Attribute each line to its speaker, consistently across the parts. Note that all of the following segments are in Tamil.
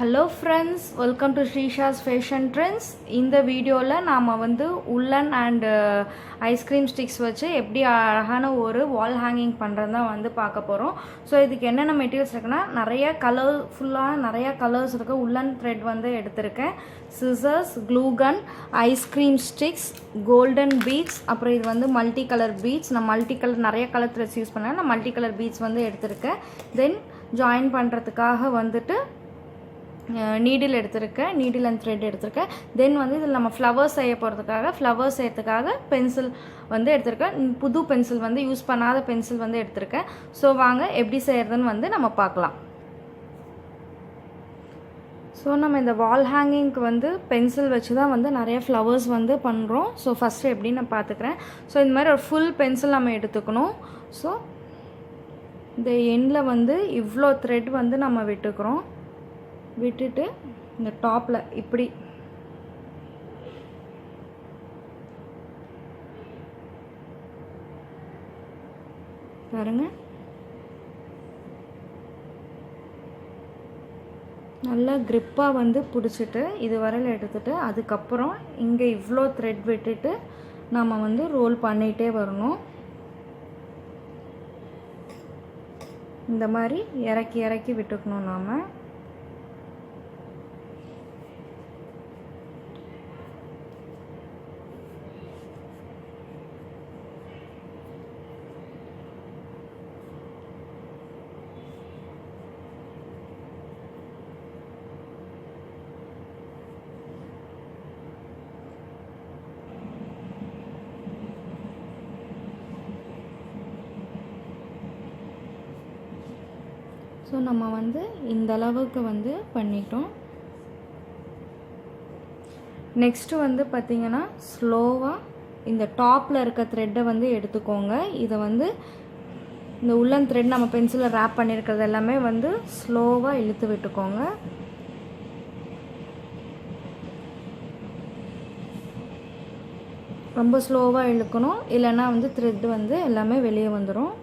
Speaker 1: Hello friends, welcome to Srisha's Fashion Trends. இந்த வீடியோல நாம வந்து woolen and ice cream sticks வச்சு எப்படி அழகான ஒரு wall hanging பண்றதா வந்து பார்க்க போறோம். சோ இதுக்கு என்னென்ன மெட்டீரியல்ஸ் இருக்குன்னா நிறைய கலர்ஃபுல்லான நிறைய கலர்ஸ் இருக்கு. woolen thread வந்து எடுத்துர்க்கேன். scissors, glue gun, ice cream sticks, golden beads, அப்புறம் இது வந்து மல்டி கலர் beads. நான் மல்டி கலர் நிறைய கலர் threads யூஸ் பண்ணேன். நான் மல்டி கலர் beads வந்து எடுத்துர்க்கேன். தென் ஜாயின் பண்றதுக்காக வந்துட்டு நீடில் எடுத்துருக்கேன், நீடில் அண்ட் த்ரெட் எடுத்துருக்கேன். தென் வந்து இதில் நம்ம ஃப்ளவர்ஸ் செய்ய போகிறதுக்காக ஃப்ளவர்ஸ் செய்யறதுக்காக பென்சில் வந்து எடுத்துருக்கேன். புது பென்சில் வந்து யூஸ் பண்ணாத பென்சில் வந்து எடுத்துருக்கேன். ஸோ வாங்க எப்படி செய்கிறதுன்னு வந்து நம்ம பார்க்கலாம். ஸோ நம்ம இந்த வால் ஹேங்கிங்க்கு வந்து பென்சில் வச்சு தான் வந்து நிறைய ஃப்ளவர்ஸ் வந்து பண்ணுறோம். ஸோ ஃபஸ்ட்டு எப்படின்னு நான் பார்த்துக்கிறேன். ஸோ இந்த மாதிரி ஒரு ஃபுல் பென்சில் நம்ம எடுத்துக்கணும். ஸோ இந்த எண்டில் வந்து இவ்வளோ த்ரெட் வந்து நம்ம விட்டுக்கிறோம். விட்டுட்டு இந்த டாப்பில் இப்படி பாருங்க, நல்லா க்ரிப்பாக வந்து பிடிச்சிட்டு இது வரையில் எடுத்துட்டு அதுக்கப்புறம் இங்கே இவ்வளோ த்ரெட் விட்டுட்டு நம்ம வந்து ரோல் பண்ணிகிட்டே வரணும். இந்த மாதிரி இறக்கி இறக்கி விட்டுக்கணும் நாம். ஸோ நம்ம வந்து இந்த அளவுக்கு வந்து பண்ணிட்டோம். நெக்ஸ்ட்டு வந்து பார்த்திங்கன்னா ஸ்லோவாக இந்த டாப்பில் இருக்க த்ரெட்டை வந்து எடுத்துக்கோங்க. இதை வந்து இந்த உள்ளன் த்ரெட் நம்ம பென்சிலில் ரேப் பண்ணியிருக்கிறது எல்லாமே வந்து ஸ்லோவாக இழுத்து விட்டுக்கோங்க. ரொம்ப ஸ்லோவாக இழுக்கணும், இல்லைன்னா வந்து த்ரெட் வந்து எல்லாமே வெளியே வந்துடும்.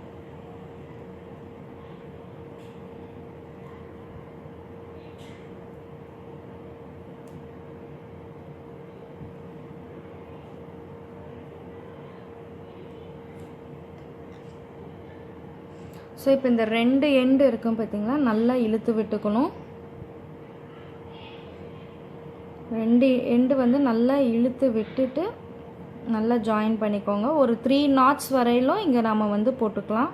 Speaker 1: ஸோ இப்போ இந்த ரெண்டு எண்டு இருக்கும் பார்த்திங்களா, நல்லா இழுத்து விட்டுக்கணும். ரெண்டு எண்டு வந்து நல்லா இழுத்து விட்டுட்டு நல்லா ஜாயின் பண்ணிக்கோங்க. ஒரு 3 knots வரையிலும் இங்கே நம்ம வந்து போட்டுக்கலாம்.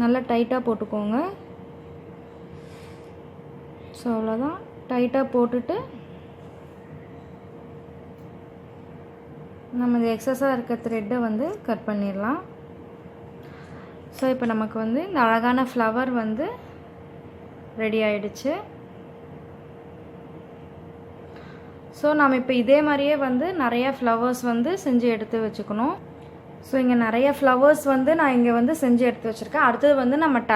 Speaker 1: நல்லா டைட்டாக போட்டுக்கோங்க. ஸோ அவ்வளோதான், டைட்டாக போட்டுட்டு நம்ம இந்த எக்ஸஸாக இருக்க த்ரெட்டை வந்து கட் பண்ணிடலாம். ஸோ இப்போ நமக்கு வந்து இந்த அழகான ஃப்ளவர் வந்து ரெடி ஆயிடுச்சு. ஸோ நம்ம இப்போ இதே மாதிரியே வந்து நிறைய ஃப்ளவர்ஸ் வந்து செஞ்சு எடுத்து வச்சுக்கணும். ஸோ இங்கே நிறைய ஃப்ளவர்ஸ் வந்து நான் இங்கே வந்து செஞ்சு எடுத்து வச்சுருக்கேன். அடுத்தது வந்து நம்ம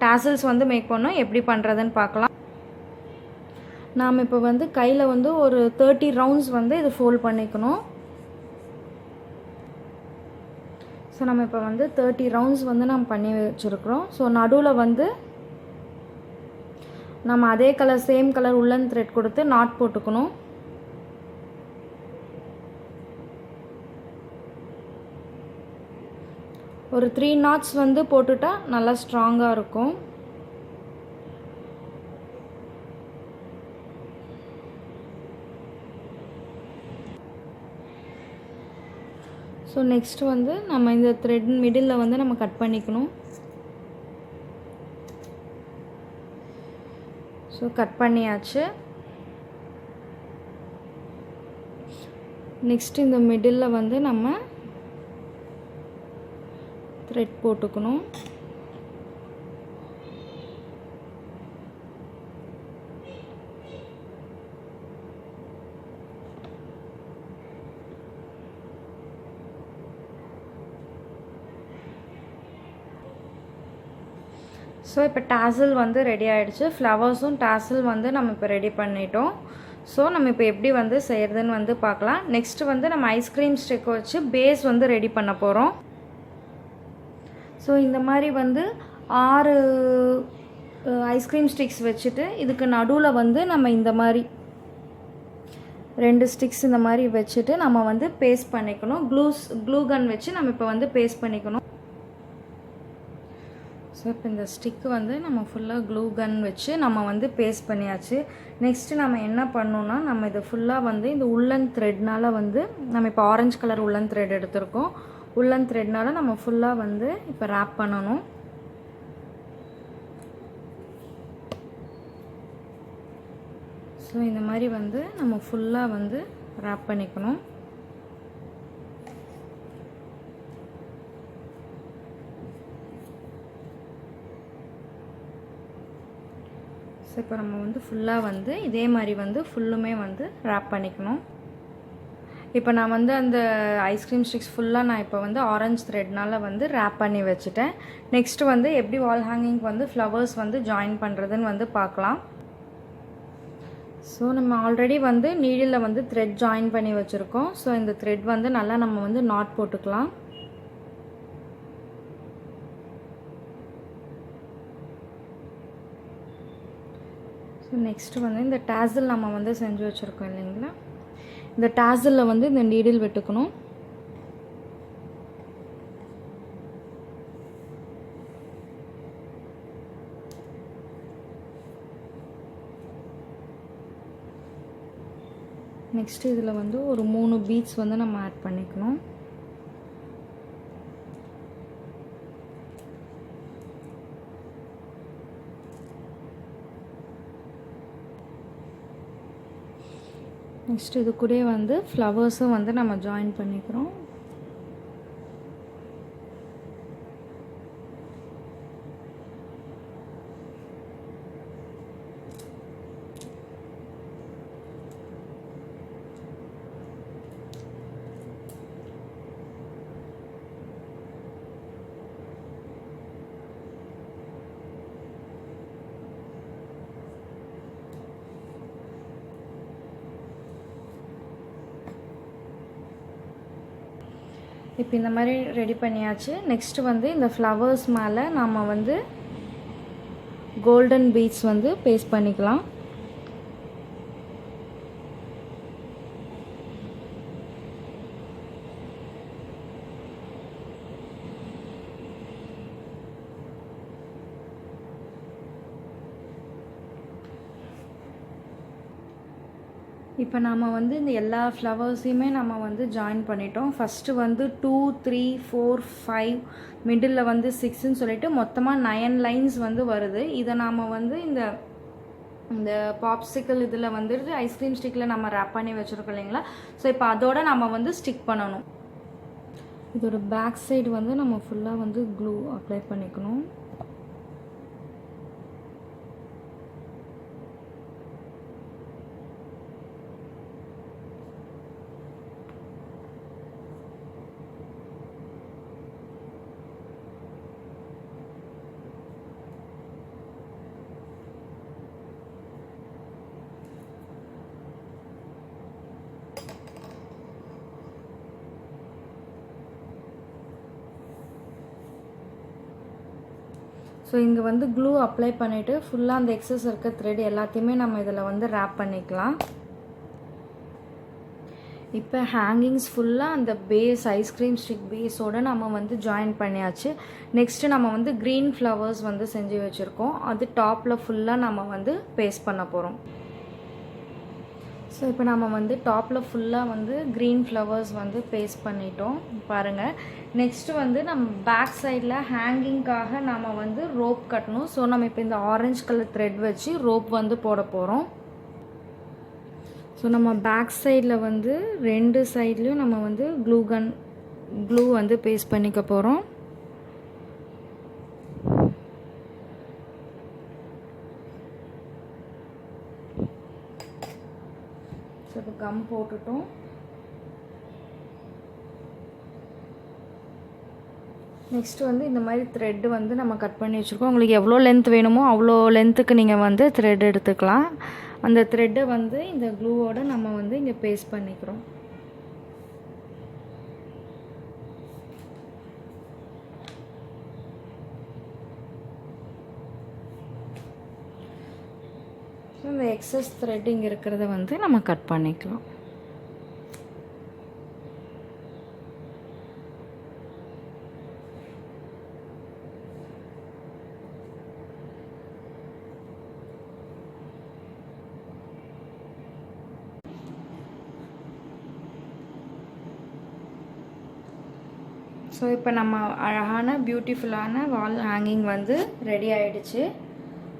Speaker 1: டாசல்ஸ் வந்து மேக் பண்ணோம். எப்படி பண்ணுறதுன்னு பார்க்கலாம். நாம் இப்போ வந்து கையில் வந்து ஒரு 30 ரவுண்ட்ஸ் வந்து இது ஃபோல்ட் பண்ணிக்கணும். ஸோ நம்ம இப்போ வந்து 30 ரவுண்ட்ஸ் வந்து நம்ம பண்ணி வச்சுருக்குறோம். ஸோ நடுவில் வந்து நம்ம அதே கலர் சேம் கலர் உள்ளன் த்ரெட் கொடுத்து நாட் போட்டுக்கணும். ஒரு 3 knots வந்து போட்டுட்டா நல்லா ஸ்ட்ராங்காக இருக்கும். ஸோ நெக்ஸ்ட்டு வந்து நம்ம இந்த த்ரெட் மிடில் வந்து நம்ம கட் பண்ணிக்கணும். ஸோ கட் பண்ணியாச்சு. நெக்ஸ்ட் இந்த மிடில் வந்து நம்ம த்ரெட் போட்டுக்கணும். ஸோ இப்போ டாசல் வந்து ரெடி ஆகிடுச்சு. ஃப்ளவர்ஸும் டாசல் வந்து நம்ம இப்போ ரெடி பண்ணிட்டோம். ஸோ நம்ம இப்போ எப்படி வந்து செய்கிறதுன்னு வந்து பார்க்கலாம். நெக்ஸ்ட்டு வந்து நம்ம ஐஸ்கிரீம் ஸ்டிக் வச்சு பேஸ் வந்து ரெடி பண்ண போகிறோம். ஸோ இந்த மாதிரி வந்து 6 ஐஸ்கிரீம் ஸ்டிக்ஸ் வச்சுட்டு இதுக்கு நடுவில் வந்து நம்ம இந்த மாதிரி 2 ஸ்டிக்ஸ் இந்த மாதிரி வச்சுட்டு நம்ம வந்து பேஸ்ட் பண்ணிக்கணும். க்ளூ கன் வச்சு நம்ம இப்போ வந்து பேஸ்ட் பண்ணிக்கணும். ஸோ இப்போ இந்த ஸ்டிக்கு வந்து நம்ம ஃபுல்லாக க்ளூ கன் வச்சு நம்ம வந்து பேஸ்ட் பண்ணியாச்சு. நெக்ஸ்ட்டு நம்ம என்ன பண்ணணுன்னா, நம்ம இதை ஃபுல்லாக வந்து இந்த உள்ளன் த்ரெட்னால் வந்து நம்ம இப்போ ஆரஞ்சு கலர் உள்ளன் த்ரெட் எடுத்திருக்கோம். உள்ளன் த்ரெட்னால் நம்ம ஃபுல்லாக வந்து இப்போ ரேப் பண்ணணும். ஸோ இந்த மாதிரி வந்து நம்ம ஃபுல்லாக வந்து ரேப் பண்ணிக்கணும். ஸோ இப்போ நம்ம வந்து ஃபுல்லாக வந்து இதே மாதிரி வந்து ஃபுல்லுமே வந்து ரேப் பண்ணிக்கணும். இப்போ நான் வந்து அந்த ஐஸ்கிரீம் ஸ்டிக்ஸ் ஃபுல்லாக நான் இப்போ வந்து ஆரஞ்ச் த்ரெட்னால் வந்து ரேப் பண்ணி வச்சுட்டேன். நெக்ஸ்ட்டு வந்து எப்படி வால் ஹேங்கிங் வந்து ஃப்ளவர்ஸ் வந்து ஜாயின் பண்ணுறதுன்னு வந்து பார்க்கலாம். ஸோ நம்ம ஆல்ரெடி வந்து நீடில் வந்து த்ரெட் ஜாயின் பண்ணி வச்சுருக்கோம். ஸோ இந்த த்ரெட் வந்து நல்லா நம்ம வந்து நாட் போட்டுக்கலாம். ஸோ நெக்ஸ்ட்டு வந்து இந்த டேசல் நம்ம வந்து செஞ்சு வச்சுருக்கோம் இல்லைங்களா, இந்த டேசலில் வந்து இந்த நீடில் விட்டுக்கணும். நெக்ஸ்ட்டு இதில் வந்து ஒரு 3 பீட்ஸ் வந்து நம்ம ஆட் பண்ணிக்கணும். நெக்ஸ்ட்டு இது கூட வந்து ஃப்ளவர்ஸும் வந்து நம்ம ஜாயின் பண்ணிக்கிறோம். இப்போ இந்த மாதிரி ரெடி பண்ணியாச்சு. நெக்ஸ்ட்டு வந்து இந்த ஃப்ளவர்ஸ் மேலே நாம் வந்து கோல்டன் பீட்ஸ் வந்து பேஸ்ட் பண்ணிக்கலாம். இப்போ நம்ம வந்து இந்த எல்லா ஃப்ளவர்ஸையுமே நம்ம வந்து ஜாயின் பண்ணிட்டோம். ஃபஸ்ட்டு வந்து 2, 3, 4, 5 மிடில் வந்து 6ன்னு சொல்லிட்டு மொத்தமாக 9 லைன்ஸ் வந்து வருது. இதை நாம் வந்து இந்த பாப்சிக்கல் இதில் வந்துட்டு ஐஸ்கிரீம் ஸ்டிக்கில் நம்ம ரேப் பண்ணி வச்சுருக்கோம் இல்லைங்களா. ஸோ இப்போ அதோட நம்ம வந்து ஸ்டிக் பண்ணணும். இதோட பேக் சைடு வந்து நம்ம ஃபுல்லாக வந்து க்ளூ அப்ளை பண்ணிக்கணும். ஸோ இங்கே வந்து க்ளூ அப்ளை பண்ணிவிட்டு ஃபுல்லாக அந்த எக்ஸஸ் இருக்க த்ரெட் எல்லாத்தையுமே நம்ம இதில் வந்து ரேப் பண்ணிக்கலாம். இப்போ ஹேங்கிங்ஸ் ஃபுல்லாக அந்த பேஸ் ஐஸ்கிரீம் ஸ்டிக் பேஸோடு நம்ம வந்து ஜாயின் பண்ணியாச்சு. நெக்ஸ்ட்டு நம்ம வந்து க்ரீன் ஃப்ளவர்ஸ் வந்து செஞ்சு வச்சுருக்கோம். அது டாப்பில் ஃபுல்லாக நம்ம வந்து பேஸ்ட் பண்ண போகிறோம். ஸோ இப்போ நம்ம வந்து டாப்பில் ஃபுல்லாக வந்து க்ரீன் ஃப்ளவர்ஸ் வந்து பேஸ்ட் பண்ணிட்டோம் பாருங்கள். நெக்ஸ்ட்டு வந்து நம்ம பேக் சைடில் ஹேங்கிங்காக நம்ம வந்து ரோப் கட்டணும். ஸோ நம்ம இப்போ இந்த ஆரஞ்சு கலர் த்ரெட் வச்சு ரோப் வந்து போட போகிறோம். ஸோ நம்ம பேக் சைடில் வந்து 2 சைட்லேயும் நம்ம வந்து க்ளூ வந்து பேஸ்ட் பண்ணிக்க போகிறோம். ஸோ இப்போ கம் போட்டுட்டோம். நெக்ஸ்ட்டு வந்து இந்த மாதிரி த்ரெட்டு வந்து நம்ம கட் பண்ணி வச்சுருக்கோம். உங்களுக்கு எவ்வளோ லென்த் வேணுமோ அவ்வளோ லென்த்துக்கு நீங்கள் வந்து த்ரெட் எடுத்துக்கலாம். அந்த த்ரெட்டை வந்து இந்த க்ளூவோடு நம்ம வந்து இங்கே பேஸ்ட் பண்ணிக்கிறோம். இந்த எக்ஸஸ் த்ரெட்டிங் இருக்கிறத வந்து நம்ம கட் பண்ணிக்கலாம். ஸோ இப்போ நம்ம அழகான பியூட்டிஃபுல்லான வால் ஹேங்கிங் வந்து ரெடி ஆகிடுச்சு.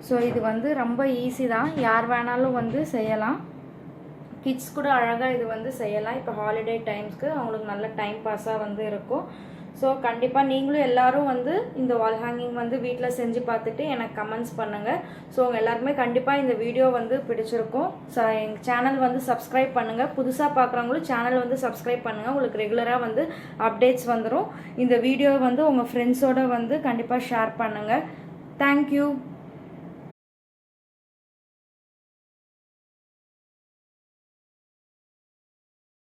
Speaker 1: ஸோ இது வந்து ரொம்ப ஈஸி தான், யார் வேணாலும் வந்து செய்யலாம். கிட்ஸ் கூட அழகாக இது வந்து செய்யலாம். இப்போ ஹாலிடே டைம்ஸ்க்கு அவங்களுக்கு நல்ல டைம் பாஸாக வந்து இருக்கும். ஸோ கண்டிப்பாக நீங்களும் எல்லோரும் வந்து இந்த வால் ஹேங்கிங் வந்து வீட்டில் செஞ்சு பார்த்துட்டு எனக்கு கமெண்ட்ஸ் பண்ணுங்கள். ஸோ உங்கள் எல்லாருக்குமே கண்டிப்பாக இந்த வீடியோ வந்து பிடிச்சிருக்கும். ஸோ எங்கள் சேனல் வந்து சப்ஸ்கிரைப் பண்ணுங்கள். புதுசாக பார்க்குறவங்களும் சேனல் வந்து சப்ஸ்கிரைப் பண்ணுங்கள். உங்களுக்கு ரெகுலராக வந்து அப்டேட்ஸ் வந்துடும். இந்த வீடியோ வந்து உங்கள் ஃப்ரெண்ட்ஸோடு வந்து கண்டிப்பாக ஷேர் பண்ணுங்கள். தேங்க்யூ.